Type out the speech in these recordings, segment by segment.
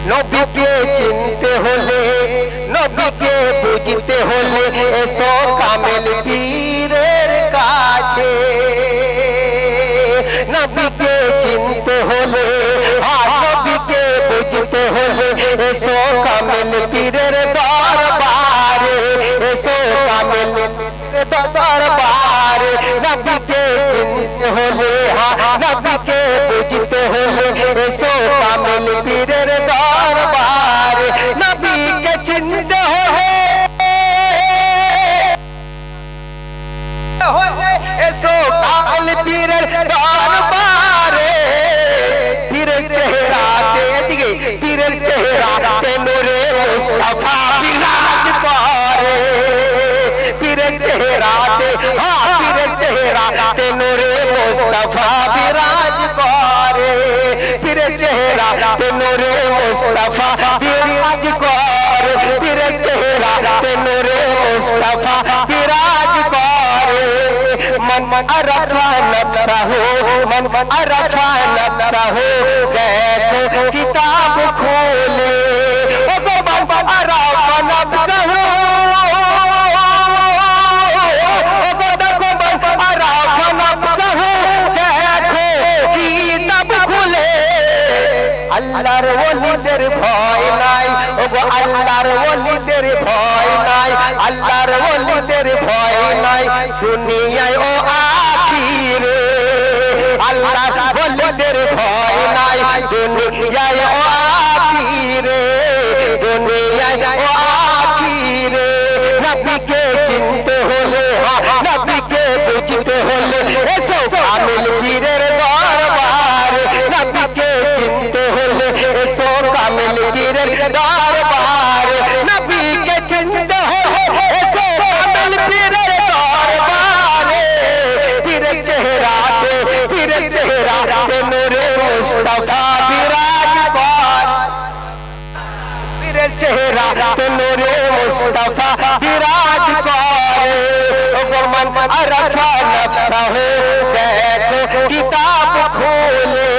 নবীকে চিনতে হলে, নবীকে বুঝতে হলে এসো কামেল পীরের কাছে। নবীকে চিনতে হলে, নবীকে বুঝতে হলে এসো কামেল পীরের দরবারে, এসো কামেল দরবারে। নবীকে চিনতে হলে, নবীকে বুঝতে হলে এসো কামেল পীরের দরবারে। নবীকে চিনতে হলে এসো কামেল পীরের দরবারে। পীরের চেহারাতে, এদিকে পীরের চেহারাতে নূরে মুস্তাফা বিরাজ করে। পীরের চেহারাতে, পীরের চেহারাতে নূরে মুস্তাফা বিরাজ করে। পীরের চেহারাতে নূরে মুস্তাফা বিরাজ করে। পীরের চেহারাতে নূরে মুস্তাফা বিরাজ করে। मन अरफा नफ्सहु, मन अरफा नफ्सहु, देखो किताब खोले। मन अरफा नफ्सहु, देखो मन अरफा नफ्सहु, देखो किताब खोले। আল্লাহর ওলিদের ভয় নাই, ওগো আল্লাহর ওলিদের ভয় নাই, আল্লাহর ওলিদের ভয় নাই দুনিয়ায় ও আখিরে। আল্লাহর ওলিদের ভয় নাই দুনিয়ায় ও আখিরে, দুনিয়ায় ও আখিরে। নবীকে চিনতে হলে, নবীকে বুঝতে হলে এসো কামেল পীরের দরবারে। নবীকে চিনতে হলে এসো কামেল পীরের দরবারে। নবীকে চিনতে হলে এসো কামেল পীরের দরবারে। পীরের চেহারাতে, পীরের চেহারাতে নূরে মুস্তাফা বিরাজ করে। পীরের চেহারাতে নূরে মুস্তাফা বিরাজ করে। ওগো मन अरफा नफ्सहु, देखो किताब खोले।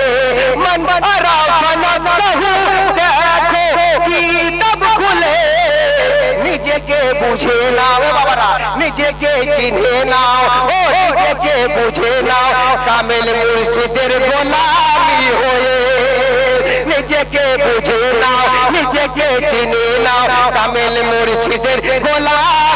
मन अरफा नफ्सहु, देखो किताब खोले। নিজেকে বুঝে নাও বাবারা, নিজেকে চিনে নাও, ও নিজেকে বুঝে নাও কামেল মুর্শিদের গোলামি হয়ে। নিজেকে বুঝে নাও, নিজেকে চিনে নাও কামেল মুর্শিদের গোলামি